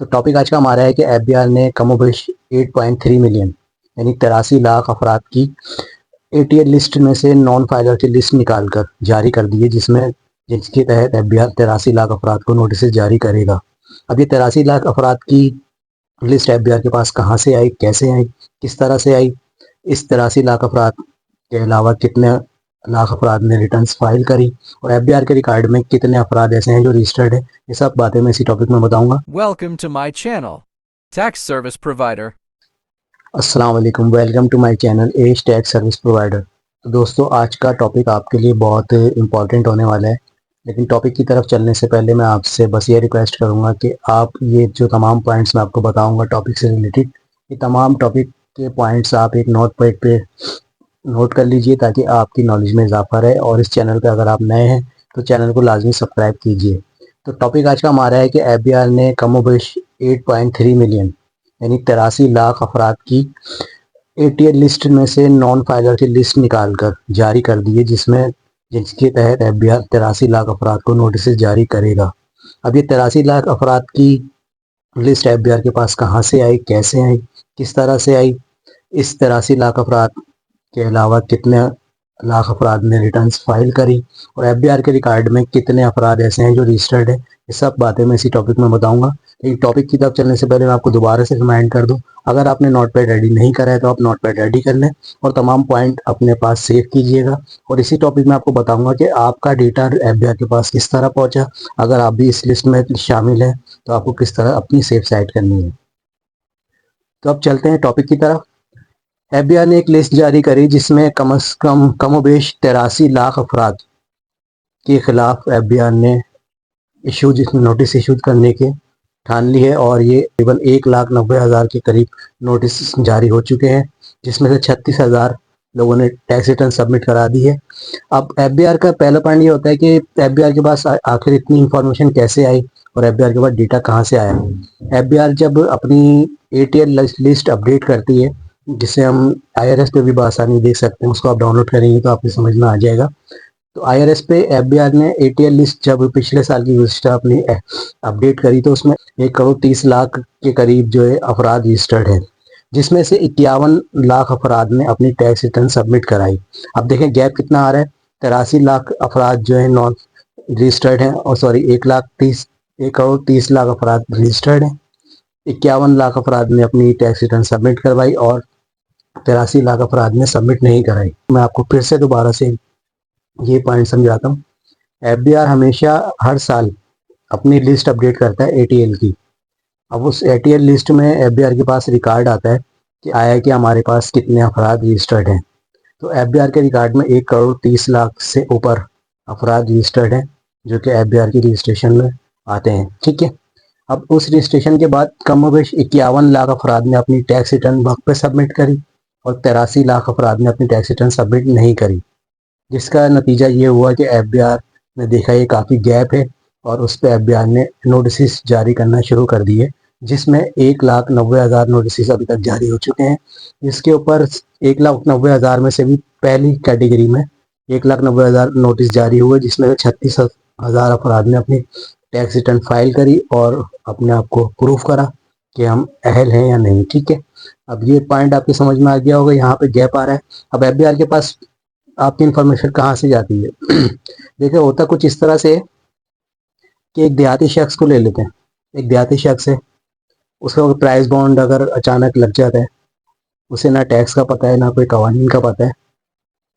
तो टॉपिक आज का हमारा है कि एफबीआर ने कमोबेश 8.3 मिलियन यानी 83 लाख अफराद की एटीएल लिस्ट में से नॉन फाइलर की लिस्ट निकालकर जारी कर दी है, जिसके तहत एफबीआर 83 लाख अफराद को नोटिस जारी करेगा। अब ये 83 लाख अफराद की लिस्ट एफबीआर के पास कहाँ से आई, कैसे आई, किस तरह से आई, इस 83 लाख अफराद के अलावा कितने लाख अफराद ने रिटर्न्स फाइल करी और एफबीआर के रिकॉर्ड में कितने अफराद ऐसे हैं जो रजिस्टर्ड है, ये सब बातें मैं इसी टॉपिक में बताऊंगा। Welcome to my channel, Tax Service Provider. अस्सलाम वालेकुम, welcome to my channel as tax service provider. तो दोस्तों, आज का टॉपिक आपके लिए बहुत इम्पॉर्टेंट होने वाला है, लेकिन टॉपिक की तरफ चलने से पहले मैं आपसे बस ये रिक्वेस्ट करूंगा कि आप ये जो तमाम पॉइंट्स मैं आपको बताऊंगा टॉपिक से रिलेटेड, ये तमाम टॉपिक के पॉइंट्स आप एक नोट पैड पे नोट कर लीजिए ताकि आपकी नॉलेज में इजाफा रहे। और इस चैनल पर अगर आप नए हैं तो चैनल को लाजमी सब्सक्राइब कीजिए। तो टॉपिक आज का हमारा है कि एफबीआर ने कमोबेश 8.3 मिलियन यानी 83 लाख अफराद की एटीएल लिस्ट में से नॉन फाइलर की लिस्ट निकालकर जारी कर दी है, जिसके तहत एफबीआर 83 लाख अफराद को नोटिस जारी करेगा। अब ये 83 लाख अफराद की लिस्ट एफबीआर के पास कहाँ से आई, कैसे आई, किस तरह से आई, इस 83 लाख अफराद के अलावा कितने लाख अफराद ने रिटर्न्स फाइल करी और एफबीआर के रिकॉर्ड में कितने अफराद ऐसे हैं जो रजिस्टर्ड है, ये सब बातें मैं इसी टॉपिक में बताऊंगा। लेकिन टॉपिक की तरफ चलने से पहले मैं आपको दोबारा से रिमाइंड कर दूं, अगर आपने नोट पैड रेडी नहीं करा है तो आप नोट पैड रेडी कर लें और तमाम पॉइंट अपने पास सेव कीजिएगा। और इसी टॉपिक में आपको बताऊंगा कि आपका डेटा एफबीआर के पास किस तरह पहुंचा, अगर आप भी इस लिस्ट में शामिल हैं तो आपको किस तरह अपनी सेफ साइट करनी है। तो अब चलते हैं टॉपिक की तरफ। एफबीआर ने एक लिस्ट जारी करी जिसमें कम से कम कमोबेश 83 लाख अफराद के खिलाफ एफबीआर ने नोटिस इशूड करने के ठान ली है और ये तकरीबन 1,90,000 के करीब नोटिस जारी हो चुके हैं, जिसमें से 36,000 लोगों ने टैक्स रिटर्न सबमिट करा दी है। अब एफबीआर का पहला पॉइंट ये होता है कि एफबीआर के पास आखिर इतनी इंफॉर्मेशन कैसे आई और एफबीआर के पास डेटा कहाँ से आया। एफबीआर जब अपनी एटीएल लिस्ट अपडेट करती है, जिसे हम आईआरएस पे भी बआसानी देख सकते हैं, उसको आप डाउनलोड करेंगे तो आपको समझ में आ जाएगा। तो आईआरएस पे एफबीआर ने एटीएल लिस्ट जब पिछले साल की लिस्ट अपनी अपडेट करी तो उसमें 1,30,00,000 के करीब जो है अफराद रजिस्टर्ड है, जिसमें से 51 लाख अफराद ने अपनी टैक्स रिटर्न सबमिट कराई। अब देखें गैप कितना आ रहा है, 83 लाख अफराद जो है नॉन रजिस्टर्ड हैं, और सॉरी 1,30,00,000 अफराद रजिस्टर्ड हैं, 51 लाख अफराद ने अपनी टैक्स रिटर्न सबमिट करवाई और 83 लाख अफराद ने सबमिट नहीं कराई। मैं आपको फिर से दोबारा से ये पॉइंट समझाता हूँ। एफबीआर हमेशा हर साल अपनी लिस्ट अपडेट करता है एटीएल की। अब उस एटीएल लिस्ट में एफबीआर के पास रिकॉर्ड आता है कि आया कि हमारे पास कितने अफराद रजिस्टर्ड हैं। तो एफबीआर के रिकॉर्ड में 1,30,00,000 से ऊपर अफराद रजिस्टर्ड हैं जो कि एफबीआर की रजिस्ट्रेशन में आते हैं। ठीक है, अब उस रजिस्ट्रेशन के बाद कमोबेश 51 लाख अफराद ने अपनी टैक्स रिटर्न वक्त पे सबमिट करी और 83 लाख अफराद ने अपनी टैक्स रिटर्न सबमिट नहीं करी, जिसका नतीजा ये हुआ कि एफबीआर ने देखा ये काफ़ी गैप है और उस पर एफबीआर ने नोटिस जारी करना शुरू कर दिए, जिसमें 1,90,000 नोटिस अभी तक जारी हो चुके हैं। इसके ऊपर 1,90,000 में से भी पहली कैटेगरी में 1,90,000 नोटिस जारी हुए, जिसमें 36,000 अफराद ने अपनी टैक्स रिटर्न फाइल करी और अपने आप को प्रूफ करा कि हम अहल हैं या नहीं। ठीक है, अब ये पॉइंट आपके समझ में आ गया होगा, यहाँ पे गैप आ रहा है। अब एफबीआर के पास आपकी इंफॉर्मेशन कहाँ से जाती है देखिए, होता कुछ इस तरह से कि एक देहाती शख्स को ले लेते हैं। एक देहाती शख्स है, उसका प्राइस बॉन्ड अगर अचानक लग जाता है, उसे ना टैक्स का पता है ना कोई कवानीन का पता है,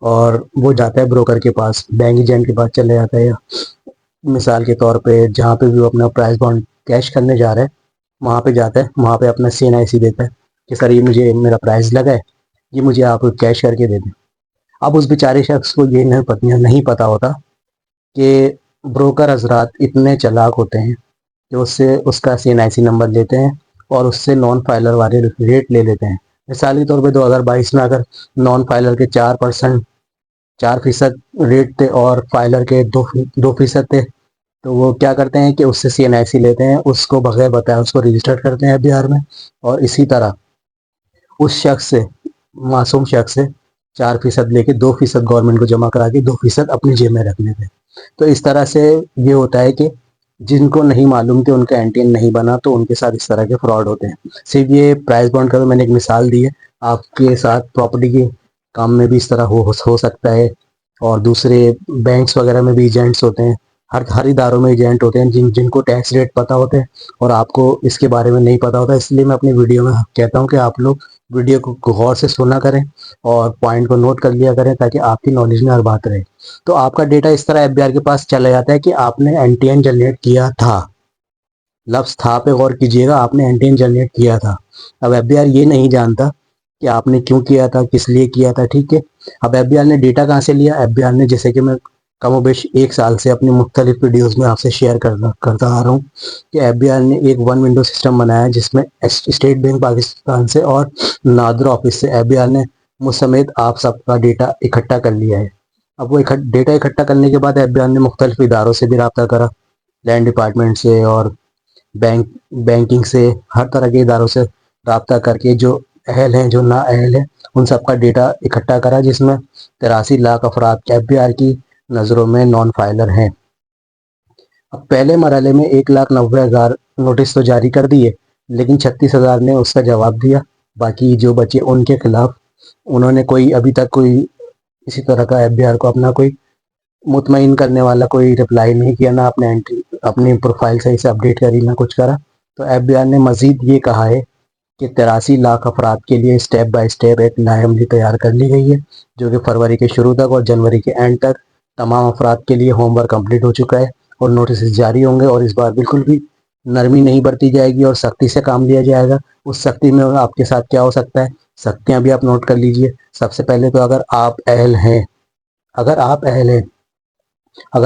और वो जाता है ब्रोकर के पास, बैंक एजेंट के पास चले जाता है, या मिसाल के तौर पे जहाँ पे भी वो अपना प्राइस बॉन्ड कैश करने जा रहा है वहाँ पे जाता है, वहाँ पे अपना CNIC देता है कि सर ये मुझे मेरा प्राइस लगा है, ये मुझे आप कैश करके दे दें। अब उस बेचारे शख्स को ये नहीं पता होता कि ब्रोकर हजरात इतने चालाक होते हैं कि उससे उसका CNIC नंबर लेते हैं और उससे नॉन फाइलर वाले रेट ले लेते हैं। मिसाल के तौर पे 2022 में अगर नॉन फाइलर के 4% रेट थे और फाइलर के 2% थे, तो वो क्या करते हैं कि उससे CNIC लेते हैं, उसको बगैर बताए उसको रजिस्टर करते हैं बिहार में, और इसी तरह उस शख्स से, मासूम शख्स से 4% लेके 2% गवर्नमेंट को जमा करा के 2% अपनी जेब में रख लेते हैं। तो इस तरह से ये होता है कि जिनको नहीं मालूम कि उनका एनटीएन नहीं बना तो उनके साथ इस तरह के फ्रॉड होते हैं। सिर्फ ये प्राइस बॉन्ड का तो मैंने एक मिसाल दी है, आपके साथ प्रॉपर्टी के काम में भी इस तरह हो सकता है। और दूसरे बैंक्स वगैरह में भी एजेंट्स होते हैं, हर इदारों में एजेंट होते हैं जिनको टैक्स रेट पता होते हैं और आपको इसके बारे में नहीं पता होता। इसलिए मैं अपनी वीडियो में कहता हूँ कि आप लोग वीडियो को गौर से सुना करें और पॉइंट को नोट कर लिया करें ताकि आपकी नॉलेज में हर बात रहे। तो आपका डेटा इस तरह एफबीआर के पास चला जाता है कि आपने एनटीएन जनरेट किया था। लफ्ज़ था पे गौर कीजिएगा, आपने एंटीन जनरेट किया था। अब एफबीआर ये नहीं जानता कि आपने क्यों किया था, किस लिए किया था, ठीक है। अब एफबीआर ने डेटा कहाँ से लिया? एफबीआर ने, जैसे कि मैं कमोबेश 1 साल से अपनी मुख्तलिफ वीडियोस में आपसे शेयर करता आ रहा हूँ कि एफबीआर ने एक वन विंडो सिस्टम बनाया है जिसमें स्टेट बैंक पाकिस्तान से और नादरा ऑफिस से एफबीआर ने मुझ समेत आप सबका डेटा इकट्ठा कर लिया है। अब वो डेटा इकट्ठा करने के बाद एफबीआर ने मुख्तलिफ इदारों से भी रब्ता करा, लैंड डिपार्टमेंट से और बैंकिंग से, हर तरह के इदारों से रब्ता करके जो अहल हैं जो ना अहल हैं उन सबका डेटा इकट्ठा करा, जिसमें 83 लाख अफराद एफबीआर की नज़रों में नॉन फाइलर हैं। अब पहले मरहले में 1,90,000 नोटिस तो जारी कर दिए, लेकिन 36,000 ने उसका जवाब दिया। बाकी जो बचे उनके खिलाफ उन्होंने कोई अभी तक कोई इसी तरह का एफबीआर को अपना कोई मुतमईन करने वाला कोई रिप्लाई नहीं किया, ना अपने एंट्री अपनी प्रोफाइल सही से अपडेट करी, ना कुछ करा। तो एफबीआर ने मजीद ये कहा है कि 83 लाख अफराद के लिए स्टेप बाय स्टेप एक नायमली तैयार कर ली गई है, जो कि फरवरी के शुरू तक और जनवरी के एंड तक तमाम अफराद के लिए होमवर्क कंप्लीट हो चुका है और नोटिस जारी होंगे। और इस बार बिल्कुल भी नरमी नहीं बरती जाएगी और सख्ती से काम लिया जाएगा। उस सख्ती में आपके साथ क्या हो सकता है, सख्तियाँ भी आप नोट कर लीजिए। सबसे पहले तो अगर आप अहल हैं, अगर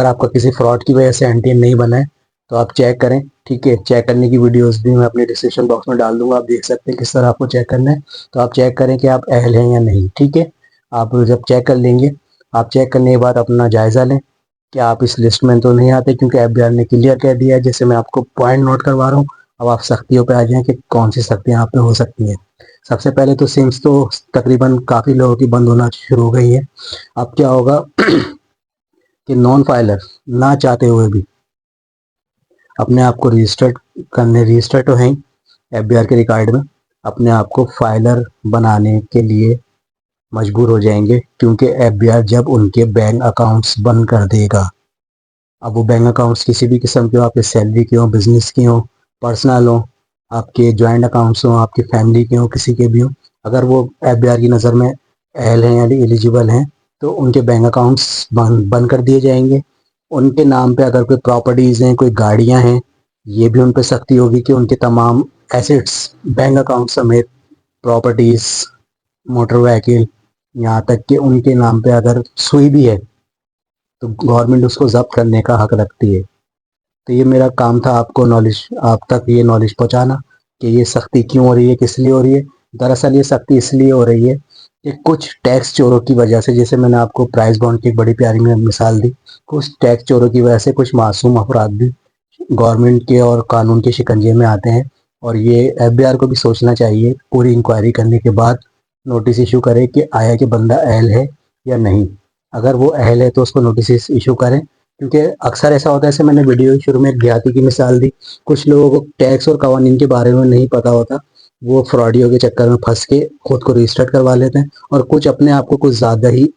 आपका किसी फ्रॉड की वजह से एनटीएन नहीं बना है तो आप चेक करें, ठीक है। चेक करने की वीडियोस भी मैं अपने डिस्क्रिप्शन बॉक्स में डाल दूंगा, आप देख सकते हैं किस तरह आपको चेक करना है। तो आप चेक करें कि आप अहल हैं या नहीं, ठीक है। आप जब चेक कर लेंगे, आप चेक करने के बाद अपना जायज़ा लें कि आप इस लिस्ट में तो नहीं आते, क्योंकि एफबीआर ने क्लियर कह दिया है, जैसे मैं आपको पॉइंट नोट करवा रहा हूँ। अब आप सख्तियों पे आ जाएं कि कौन सी सख्तियाँ आप पे हो सकती हैं। सबसे पहले तो सिम्स तो तकरीबन काफ़ी लोगों की बंद होना शुरू हो गई है। अब क्या होगा कि नॉन फाइलर ना चाहते हुए भी अपने आप को रजिस्टर तो हैं एफबीआर के रिकॉर्ड में, अपने आप को फाइलर बनाने के लिए मजबूर हो जाएंगे, क्योंकि एफबीआर जब उनके बैंक अकाउंट्स बंद कर देगा, अब वो बैंक अकाउंट्स किसी भी किस्म के हो, आपके सैलरी के हो, बिजनेस के हो, पर्सनल हो, आपके जॉइंट अकाउंट्स हो, आपकी फैमिली के हो, किसी के भी हो, अगर वो एफबीआर की नज़र में अहल हैं यानी एलिजिबल हैं तो उनके बैंक अकाउंट्स बंद कर दिए जाएंगे। उनके नाम पे अगर कोई प्रॉपर्टीज़ हैं, कोई गाड़ियां हैं, ये भी उन पे सख्ती होगी कि उनके तमाम एसेट्स, बैंक अकाउंट समेत प्रॉपर्टीज़, मोटर व्हीकल, यहाँ तक कि उनके नाम पे अगर सुई भी है तो गवर्नमेंट उसको जब्त करने का हक रखती है। तो ये मेरा काम था आपको आप तक ये नॉलेज पहुंचाना कि ये सख्ती क्यों हो रही है, किस लिए हो रही है। दरअसल ये सख्ती इसलिए हो रही है कि कुछ टैक्स चोरों की वजह से, जैसे मैंने आपको प्राइस बॉन्ड की एक बड़ी प्यारी मिसाल दी, कुछ टैक्स चोरों की वजह से कुछ मासूम अफराद भी गवर्नमेंट के और कानून के शिकंजे में आते हैं। और ये एफबीआर को भी सोचना चाहिए, पूरी इंक्वायरी करने के बाद नोटिस इशू करे कि आया कि बंदा अहल है या नहीं। अगर वो अहल है तो उसको नोटिस इशू करें, क्योंकि अक्सर ऐसा होता है, जैसे मैंने वीडियो शुरू में एक देहाती की मिसाल दी, कुछ लोगों को टैक्स और कवानीन के बारे में नहीं पता होता, वो फ्रॉडियों के चक्कर में फंस के खुद को रजिस्टर्ड करवा लेते हैं। और कुछ अपने आप को कुछ ज़्यादा ही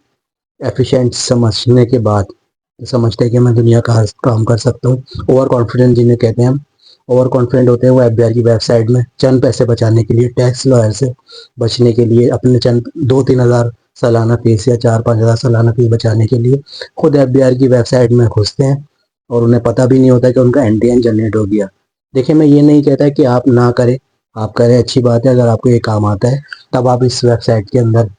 एफिशिएंट समझने के बाद समझते हैं कि मैं दुनिया का हर काम कर सकता हूँ। ओवर कॉन्फिडेंट जिन्हें कहते हैं हम, ओवर कॉन्फिडेंट होते हैं वो एफबीआर की वेबसाइट में चंद पैसे बचाने के लिए, टैक्स लॉयर से बचने के लिए, अपने चंद 2-3 हज़ार सालाना फीस या 4-5 हज़ार सालाना फीस बचाने के लिए खुद एफबीआर की वेबसाइट में घुसते हैं और उन्हें पता भी नहीं होता कि उनका एनटीएन जनरेट हो गया। देखिए, मैं ये नहीं कहता कि आप ना करें, आप करें, अच्छी बात है। अगर आपको ये काम आता है तब आप इस वेबसाइट के अंदर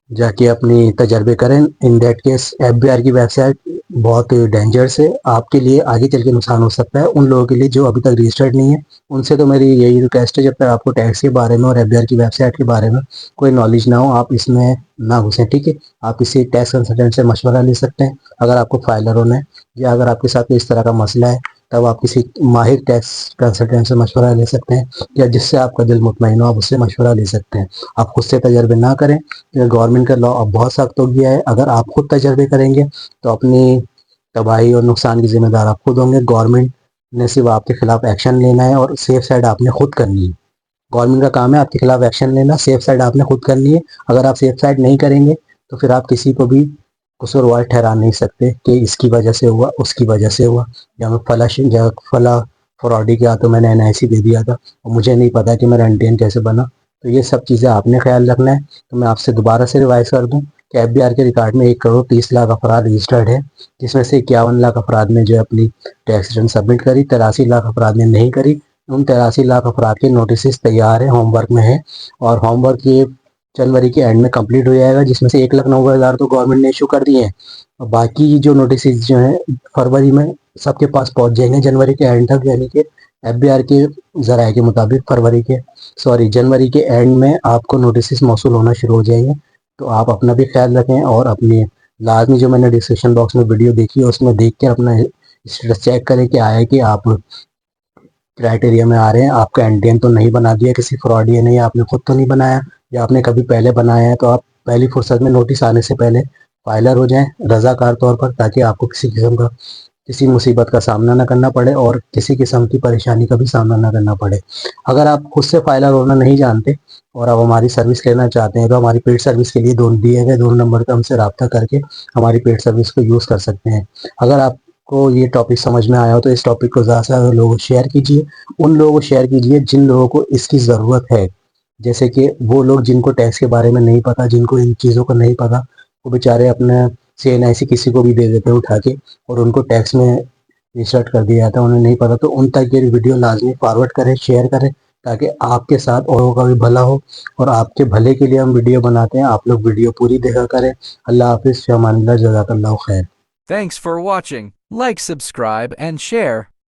जाके अपनी तजर्बे करें। इन दैट केस एफबीआर की वेबसाइट बहुत डेंजरस है, आपके लिए आगे चल के नुकसान हो सकता है। उन लोगों के लिए जो अभी तक रजिस्टर्ड नहीं है, उनसे तो मेरी यही रिक्वेस्ट है, जब तक आपको टैक्स के बारे में और एफबीआर की वेबसाइट के बारे में कोई नॉलेज ना हो, आप इसमें ना घुसें, ठीक है। आप किसी टैक्स कंसल्टेंट से मशवरा ले सकते हैं अगर आपको फाइलर होना है, या अगर आपके साथ कोई इस तरह का मसला है तब आप किसी माहिर टैक्स कंसल्टेंट से मशवरा ले सकते हैं, या जिससे आपका दिल मुतमईन हो आप उससे मशवरा ले सकते हैं। आप खुद से तजर्बे ना करें, गवर्नमेंट का लॉ अब बहुत सख्त हो गया है। अगर आप खुद तजर्बे करेंगे तो अपनी तबाही और नुकसान की जिम्मेदार आप खुद होंगे। गवर्नमेंट ने सिर्फ आपके खिलाफ एक्शन लेना है और सेफ साइड आपने खुद करनी है। गवर्नमेंट का काम है आपके खिलाफ एक्शन लेना, सेफ साइड आपने खुद करनी है। अगर आप सेफ साइड नहीं करेंगे तो फिर आप किसी को भी कसूरवार ठहरा नहीं सकते कि इसकी वजह से हुआ, उसकी वजह से हुआ, या मैं फला फ्रॉडी किया तो मैंने NIC दे दिया था और मुझे नहीं पता कि मेरा NTN कैसे बना। तो ये सब चीज़ें आपने ख्याल रखना है। तो मैं आपसे दोबारा से रिवाइज कर दूं कि FBR के रिकॉर्ड में 1 करोड़ 30 लाख अफराद रजिस्टर्ड है, जिसमें से 51 लाख अफराद ने जो है अपनी टैक्स रिटर्न सबमिट करी, 83 लाख अफराद ने नहीं करी। उन 83 लाख अफराद के नोटिस तैयार हैं, होमवर्क में है, और होमवर्क ये जनवरी के एंड में कंप्लीट हो जाएगा, जिसमें से 1,90,000 तो गवर्नमेंट ने इशू कर दिए हैं और बाकी जो नोटिस जो हैं फरवरी में सबके पास पहुंच जाएंगे जनवरी के एंड तक। यानी कि FBR के जराये के मुताबिक जनवरी के एंड में आपको नोटिस मौसूल होना शुरू हो जाएंगे। तो आप अपना भी ख्याल रखें और अपनी लाजमी जो मैंने डिस्क्रिप्शन बॉक्स में वीडियो देखी है उसमें देख के अपना स्टेटस चेक करें कि आया कि आप क्राइटेरिया में आ रहे हैं, आपका NTN तो नहीं बना दिया किसी फ्रॉडिया ने, या आपने खुद तो नहीं बनाया, या आपने कभी पहले बनाया है। तो आप पहली फुर्सत में नोटिस आने से पहले फाइलर हो जाएं रजाकार तौर पर, ताकि आपको किसी किस्म का किसी मुसीबत का सामना ना करना पड़े और किसी किस्म की परेशानी का भी सामना ना करना पड़े। अगर आप खुद से फाइलर होना नहीं जानते और आप हमारी सर्विस लेना चाहते हैं तो हमारी पेड सर्विस के लिए दोनों दिए गए 2 नंबर पर हमसे रब्ता करके हमारी पेड सर्विस को यूज़ कर सकते हैं। अगर आपको ये टॉपिक समझ में आया हो तो इस टॉपिक को ज़्यादा से ज़्यादा लोगों को शेयर कीजिए। उन लोगों को शेयर कीजिए जिन लोगों को इसकी ज़रूरत है, जैसे कि वो लोग जिनको टैक्स के बारे में नहीं पता, जिनको इन चीज़ों का नहीं पता, वो बेचारे अपने CNIC किसी को भी दे देते हैं उठा के और उनको टैक्स में रिस्टार्ट कर दिया जाता है, उन्हें नहीं पता। तो उन तक ये वीडियो लाजमी फॉरवर्ड करें, शेयर करें, ताकि आपके साथ औरों का भी भला हो। और आपके भले के लिए हम वीडियो बनाते हैं, आप लोग वीडियो पूरी देखा करें। अल्लाह हाफिज़, फ़ी अमानिल्लाह, जज़ाकल्लाहु खैर। Thanks for watching. Like, subscribe, and share.